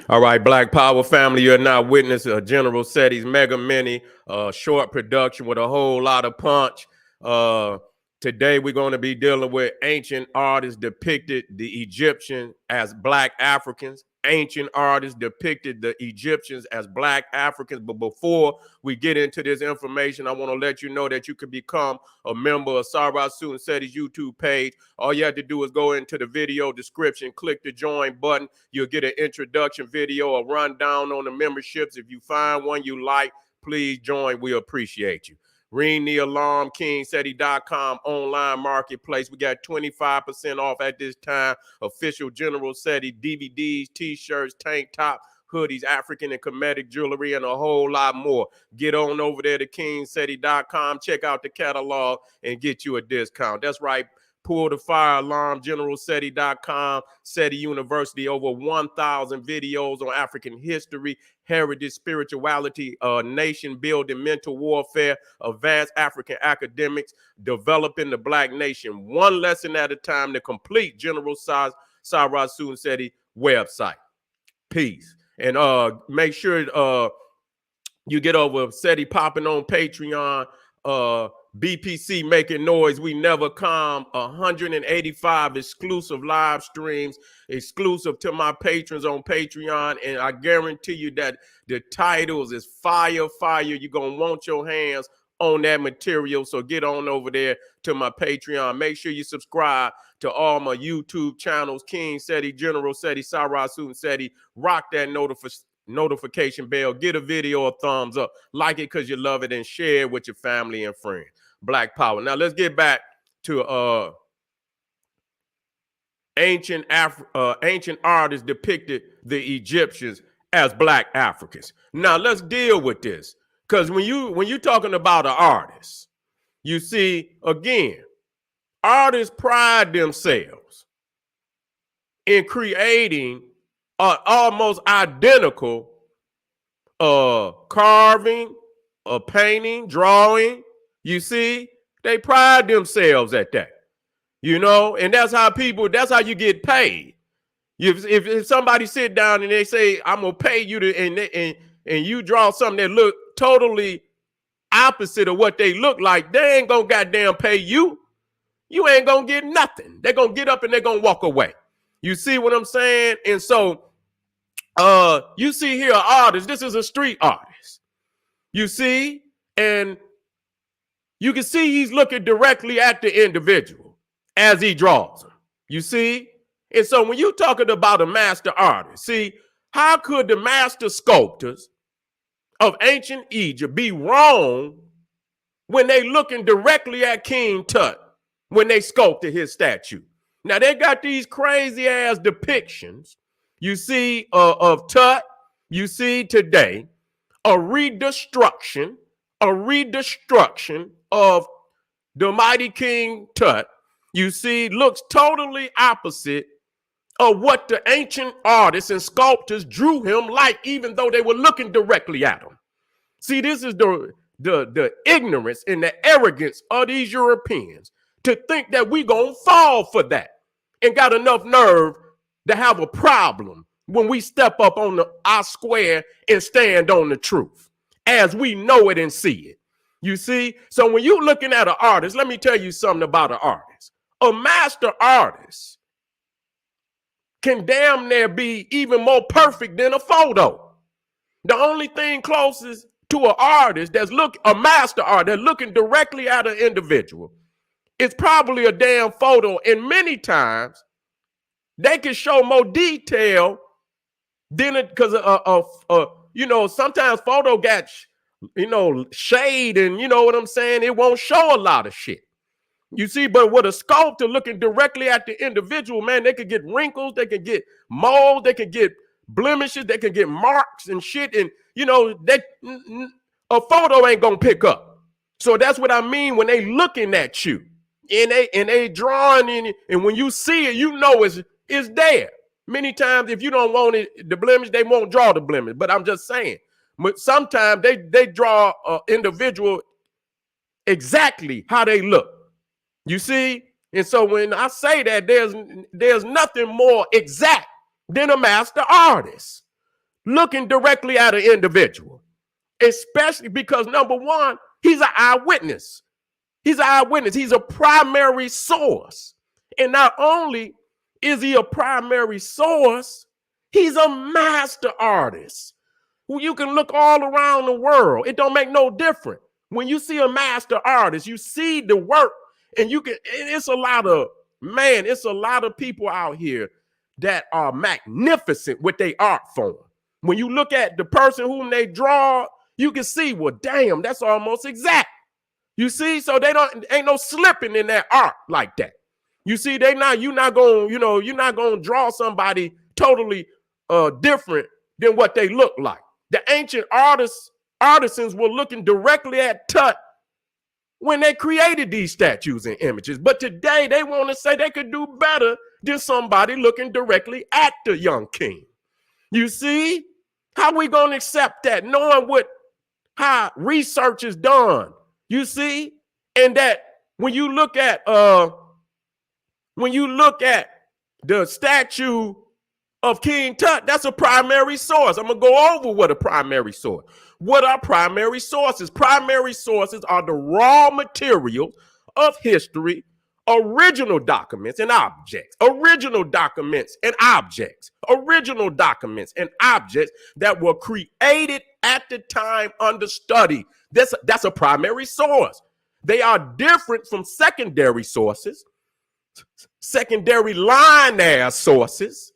All right, Black Power family, you're now witness General Seti's Mega Mini short production with a whole lot of punch. Uh, Today, we're going to be dealing with ancient artists depicted the Egyptians as Black Africans. Ancient artists depicted the Egyptians as Black Africans. But before we get into this information, I want to let you know that you can become a member of Sara Seti's YouTube page. All you have to do is go into the video description, click the join button. You'll get an introduction video, a rundown on the memberships. If you find one you like, please join. We appreciate you. Ring the alarm, kingseti.com online marketplace. We got 25% off at this time. Official General Seti DVDs, t-shirts, tank top, hoodies, African and Kemetic jewelry, and a whole lot more. Get on over there to kingseti.com. Check out the catalog and get you a discount. That's right. Pull the fire alarm, generalseti.com, Seti University, over 1,000 videos on African history, heritage, spirituality, nation building, mental warfare, advanced African academics, developing the Black nation, one lesson at a time to complete General Sara Seti website. Peace. And make sure you get over Seti popping on Patreon, BPC making noise. We never come. 185 exclusive live streams, exclusive to my patrons on Patreon. And I guarantee you that the titles is fire. You're going to want your hands on that material. So get on over there to my Patreon. Make sure you subscribe to all my YouTube channels, King Seti, General Seti, Sara Seti. Rock that notification bell. Get a video a thumbs up. Like it because you love it, and share it with your family and friends. Black Power. Now let's get back to ancient artists depicted the Egyptians as Black Africans. Now let's deal with this, because when you're talking about an artist, you see, again, artists pride themselves in creating almost identical carving, painting, drawing. You see, they pride themselves at that, and that's how you get paid. If somebody sit down and they say, I'm gonna pay you and you draw something that look totally opposite of what they look like, they ain't gonna goddamn pay you. You ain't gonna get nothing. They're gonna get up and they're gonna walk away. You see what I'm saying? And so you see here an artist. This is a street artist. You see, and you can see he's looking directly at the individual as he draws them. You see? And so when you're talking about a master artist, see, how could the master sculptors of ancient Egypt be wrong when they looking directly at King Tut when they sculpted his statue? Now, they got these crazy ass depictions, you see, of Tut. You see today a redestruction of the mighty King Tut. You see, looks totally opposite of what the ancient artists and sculptors drew him like, even though they were looking directly at him. See, this is the ignorance and the arrogance of these Europeans to think that we gonna fall for that, and got enough nerve to have a problem when we step up on our square and stand on the truth as we know it and see it. You see? So when you're looking at an artist, let me tell you something about an artist. A master artist can damn near be even more perfect than a photo. The only thing closest to an artist a master artist that's looking directly at an individual, it's probably a damn photo, and many times they can show more detail than it, because sometimes photo got shade, and you know what I'm saying, it won't show a lot of shit. You see, but with a sculptor looking directly at the individual, man, they could get wrinkles, they could get mold, they could get blemishes, they could get marks and shit, and that a photo ain't gonna pick up. So that's what I mean when they looking at you. And they drawing in, and when you see it, you know it's there. Many times, if you don't want it, the blemish, they won't draw the blemish. But I'm just saying, but sometimes they draw an individual exactly how they look. You see? And so when I say that, there's nothing more exact than a master artist. looking directly at an individual, especially because number one, he's an eyewitness. He's an eyewitness. He's a primary source. And not only is he a primary source, he's a master artist who you can look all around the world. It don't make no difference. When you see a master artist, you see the work, and it's a lot of people out here that are magnificent with their art form. When you look at the person whom they draw, you can see, well, damn, that's almost exact. You see, so ain't no slipping in that art like that. You see, you're not gonna draw somebody totally different than what they look like. The ancient artisans were looking directly at Tut when they created these statues and images. But today they want to say they could do better than somebody looking directly at the young king. You see, how we gonna accept that, knowing how research is done? You see, and that when you look at the statue of King Tut, that's a primary source. I'm gonna go over what a primary source. What are primary sources? Primary sources are the raw materials of history, original documents and objects, original documents and objects, original documents and objects that were created at the time under study. That's a primary source. They are different from secondary sources, secondary line-ass sources,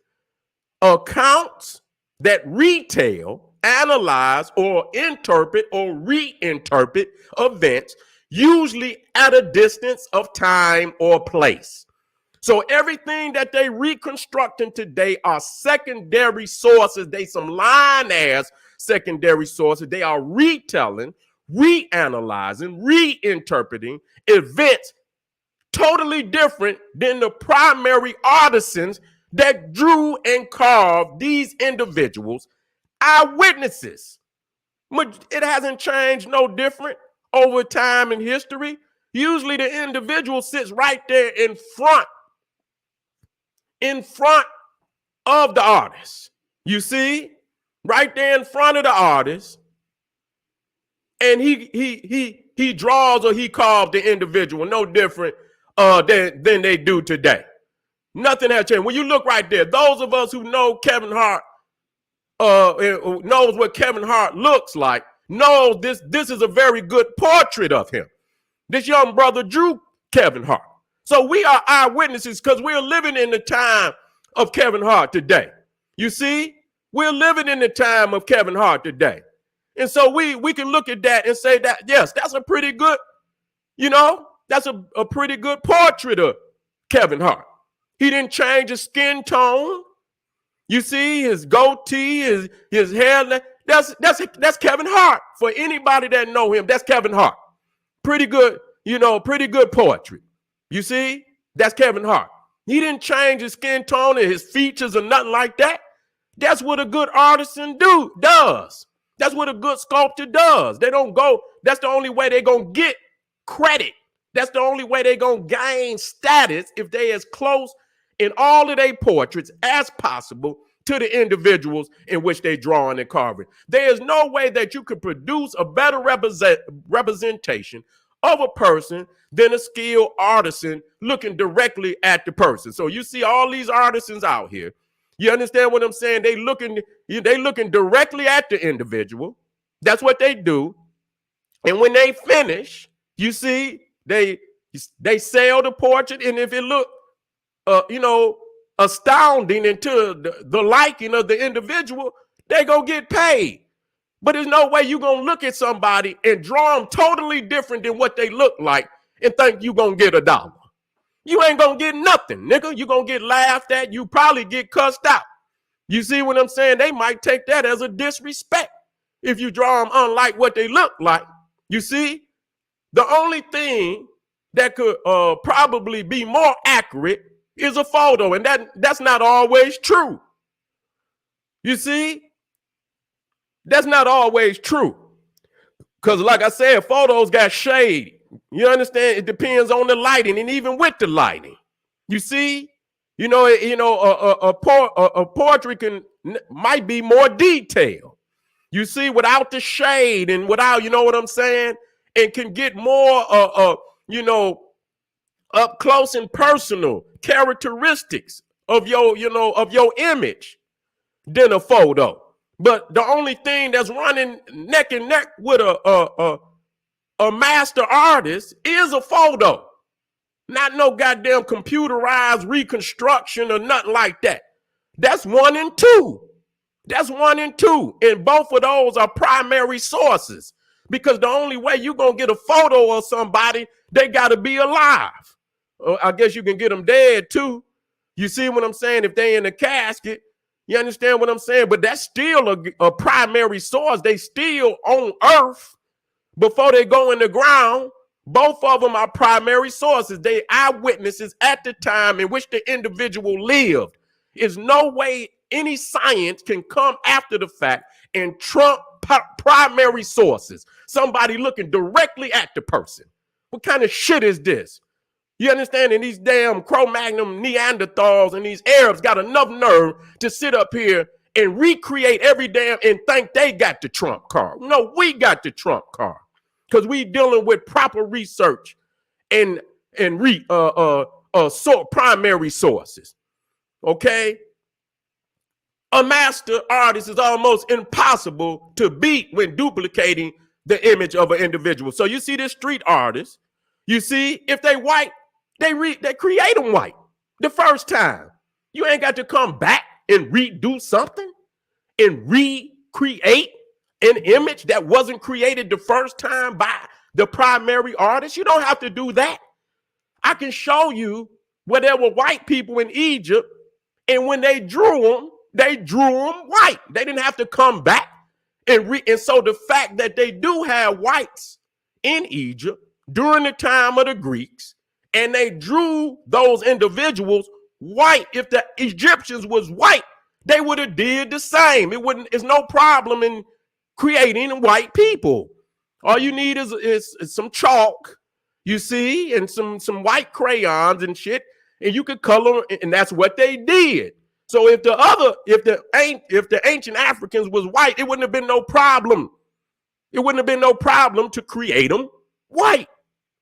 accounts that retell, analyze, or interpret or reinterpret events, usually at a distance of time or place. So everything that they reconstructing today are secondary sources. They some line-ass secondary sources. They are retelling, reanalyzing, reinterpreting events totally different than the primary artisans that drew and carved these individuals, eyewitnesses. It hasn't changed no different over time in history. Usually the individual sits right there in front of the artist. You see, right there in front of the artist, and he draws or he carved the individual no different than they do today. Nothing has changed. When you look right there, those of us who know Kevin Hart, knows what Kevin Hart looks like, knows this is a very good portrait of him. This young brother drew Kevin Hart. So we are eyewitnesses because we're living in the time of Kevin Hart today. You see, we're living in the time of Kevin Hart today. And so we can look at that and say that, yes, that's a pretty good, that's a pretty good portrait of Kevin Hart. He didn't change his skin tone. You see, his goatee, his hair, that's Kevin Hart. For anybody that know him, that's Kevin Hart. Pretty good, pretty good portrait. You see, that's Kevin Hart. He didn't change his skin tone and his features or nothing like that. That's what a good artisan does. That's what a good sculptor does. They don't go, that's the only way they're going to get credit. That's the only way they're going to gain status, if they as close in all of their portraits as possible to the individuals in which they drawing and carving. There is no way that you could produce a better representation of a person than a skilled artisan looking directly at the person. So you see all these artisans out here. You understand what I'm saying? They looking directly at the individual. That's what they do. And when they finish, you see, they sell the portrait, and if it look astounding and to the liking of the individual, they gonna get paid. But there's no way you gonna look at somebody and draw them totally different than what they look like and think you gonna get $1. You ain't gonna get nothing, nigga. You gonna get laughed at. You probably get cussed out. You see what I'm saying? They might take that as a disrespect if you draw them unlike what they look like. You see, the only thing that could probably be more accurate is a photo, and that's not always true. You see, that's not always true, because like I said, photos got shade. You understand? It depends on the lighting, and even with the lighting, you see, A portrait might be more detailed. You see, without the shade and without, you know what I'm saying, and can get more, up close and personal characteristics of your image than a photo. But the only thing that's running neck and neck with a master artist is a photo. Not no goddamn computerized reconstruction or nothing like that. That's one and two. That's one and two. And both of those are primary sources. Because the only way you're going to get a photo of somebody, they got to be alive. I guess you can get them dead too. You see what I'm saying? If they in a casket, you understand what I'm saying? But that's still a primary source. They still on earth before they go in the ground. Both of them are primary sources. They eyewitnesses at the time in which the individual lived. There's no way any science can come after the fact and trump primary sources. Somebody looking directly at the person. What kind of shit is this? You understand? And these damn Cro-Magnon Neanderthals and these Arabs got enough nerve to sit up here and recreate every damn and think they got the trump card. No, we got the trump card because we dealing with proper research and primary sources. Okay, a master artist is almost impossible to beat when duplicating the image of an individual. So you see this street artist. You see, if they white, they create them white the first time. You ain't got to come back and redo something and recreate an image that wasn't created the first time by the primary artist. You don't have to do that. I can show you where there were white people in Egypt, and when they drew them white. They didn't have to come back and so the fact that they do have whites in Egypt during the time of the Greeks, and they drew those individuals white. If the Egyptians was white, they would have did the same. It's no problem in creating white people. All you need is some chalk, you see, and some white crayons and shit, and you could color, and that's what they did. So if the ancient Africans was white, it wouldn't have been no problem. It wouldn't have been no problem to create them white.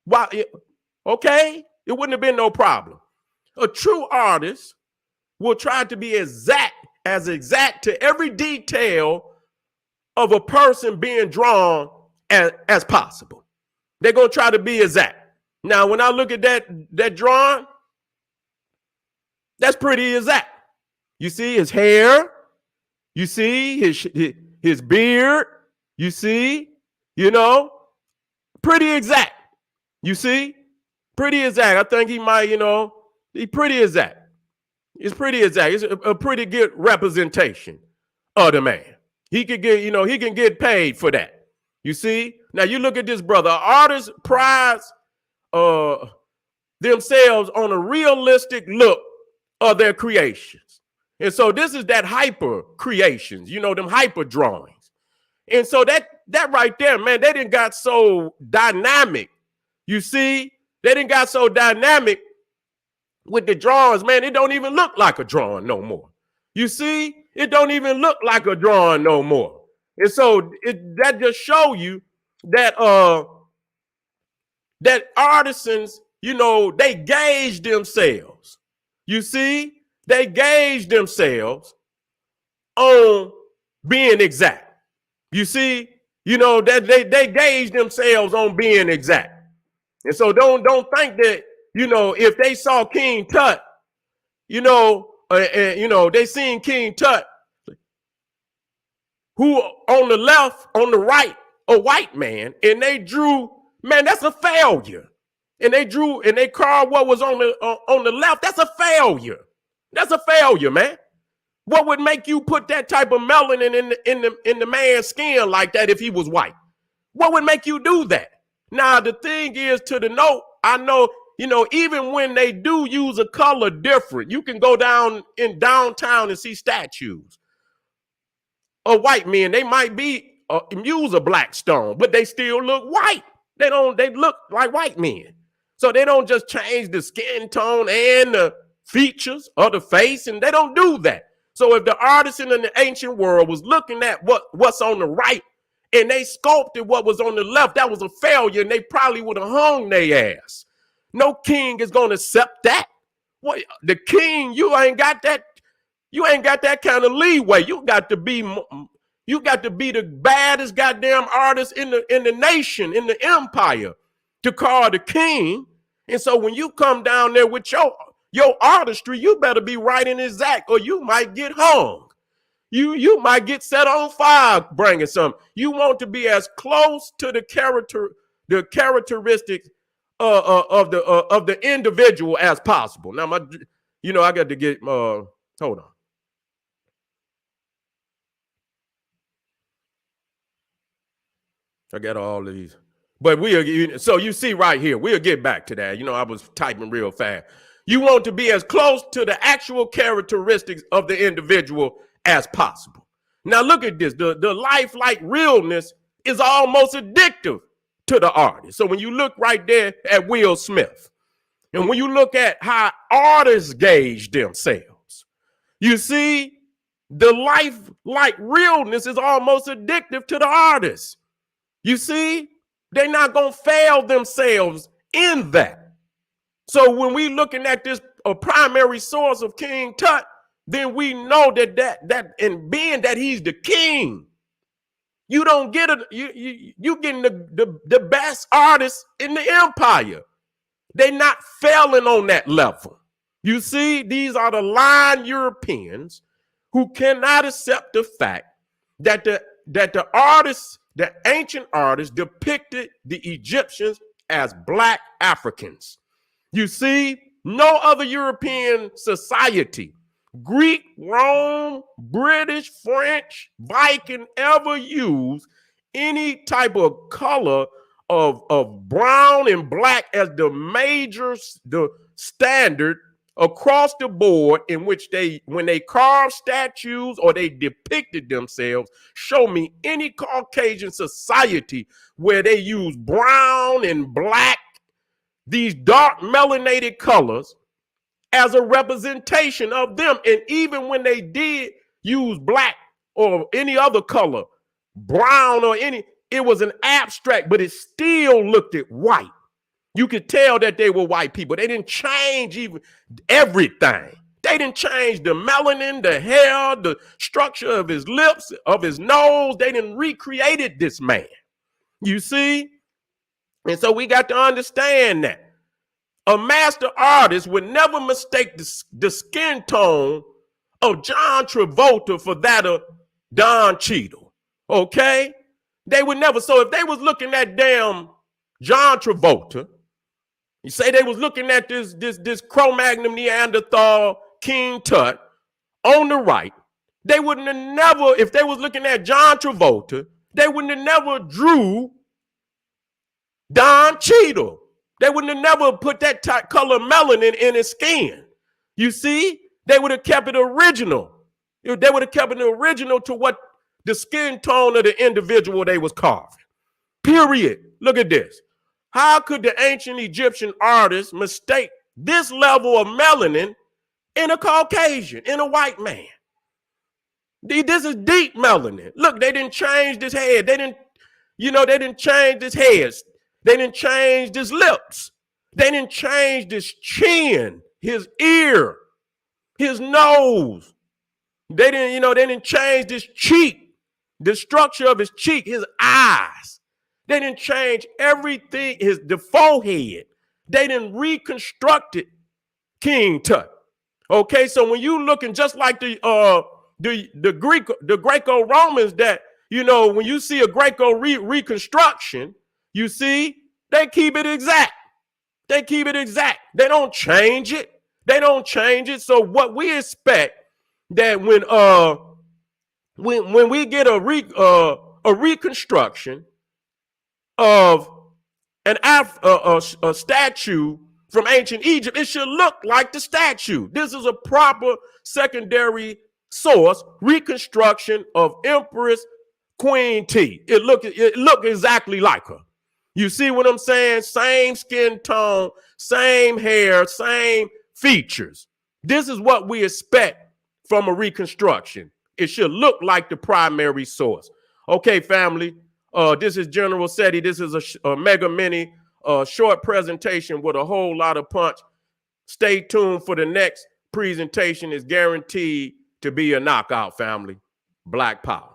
Why? Okay, it wouldn't have been no problem. A true artist will try to be exact to every detail of a person being drawn as possible. They're gonna try to be exact. Now, when I look at that drawing, that's pretty exact. You see his hair, you see his beard, you see, pretty exact. You see, pretty exact. I think he might, he's pretty exact. It's pretty exact. It's a pretty good representation of the man. He could get, he can get paid for that. You see? Now you look at this brother. Artists prize themselves on a realistic look of their creations. And so this is that hyper creations, them hyper drawings. And so that right there, man, they didn't got so dynamic. You see, they didn't got so dynamic with the drawings, man. It don't even look like a drawing no more. You see, it don't even look like a drawing no more. And so that just show you that that artisans, they gauge themselves. You see, they gauge themselves on being exact. You see, that they gauge themselves on being exact. And so don't think that, if they saw King Tut, they seen King Tut, who on the left, on the right, a white man, and they drew, man, that's a failure. And they carved what was on the left. That's a failure. That's a failure, man. What would make you put that type of melanin in the man's skin like that if he was white? What would make you do that? Now, the thing is, to the note, I know, even when they do use a color different, you can go down in downtown and see statues of white men. They might be use a black stone, but they still look white. They look like white men. So they don't just change the skin tone and features of the face, and they don't do that. So if the artist in the ancient world was looking at what's on the right and they sculpted what was on the left, that was a failure, and they probably would have hung their ass. No king is going to accept that. What, the king, you ain't got that kind of leeway. You got to be the baddest goddamn artist in the nation, in the empire, to call the king. And so when you come down there with your artistry, you better be right and exact, or you might get hung. You might get set on fire bringing something. You want to be as close to the characteristics of the individual as possible. Now, I got to get hold on. I got all of these. But so you see right here, we'll get back to that. I was typing real fast. You want to be as close to the actual characteristics of the individual as possible. Now look at this. The lifelike realness is almost addictive to the artist. So when you look right there at Will Smith, and when you look at how artists gauge themselves, you see the lifelike realness is almost addictive to the artist. You see, they're not going to fail themselves in that. So when we looking at this primary source of King Tut, then we know that and being that he's the king, you don't get it. You getting the best artists in the empire. They're not failing on that level. You see, these are the lying Europeans who cannot accept the fact that the artists, the ancient artists, depicted the Egyptians as Black Africans. You see, no other European society, Greek, Rome, British, French, Viking, ever used any type of color of brown and black as the standard across the board, in which when they carved statues or they depicted themselves. Show me any Caucasian society where they use brown and black, these dark melanated colors, as a representation of them. And even when they did use black or any other color, brown or it was an abstract, but it still looked at white. You could tell that they were white people. They didn't change even everything. They didn't change the melanin, the hair, the structure of his lips, of his nose. They didn't recreate this man. You see? And so we got to understand that a master artist would never mistake the skin tone of John Travolta for that of Don Cheadle. Okay? They would never. So if they was looking at damn John Travolta, you say they was looking at this Cro-Magnon Neanderthal King Tut on the right, they wouldn't have never, if they was looking at John Travolta, they wouldn't have never drew Don Cheadle. They wouldn't have never put that color melanin in his skin. You see, they would have kept it original. They would have kept it original to what the skin tone of the individual they was carving. Period. Look at this. How could the ancient Egyptian artists mistake this level of melanin in a Caucasian, in a white man? This is deep melanin. Look, they didn't change this head. They didn't change this head. They didn't change his lips. They didn't change his chin, his ear, his nose. They didn't change his cheek, the structure of his cheek, his eyes. They didn't change everything, the forehead. They didn't reconstruct it, King Tut. Okay, so when you looking just like the Greco-Romans, that when you see a Greco reconstruction, you see they keep it exact. They keep it exact. They don't change it. They don't change it. So what we expect that when we get a reconstruction of a statue from ancient Egypt, it should look like the statue. This is a proper secondary source reconstruction of Empress Queen T. It look exactly like her. You see what I'm saying? Same skin tone, same hair, same features. This is what we expect from a reconstruction. It should look like the primary source. Okay, family, this is General Seti. This is a mega mini short presentation with a whole lot of punch. Stay tuned for the next presentation. Is guaranteed to be a knockout, family. Black Power.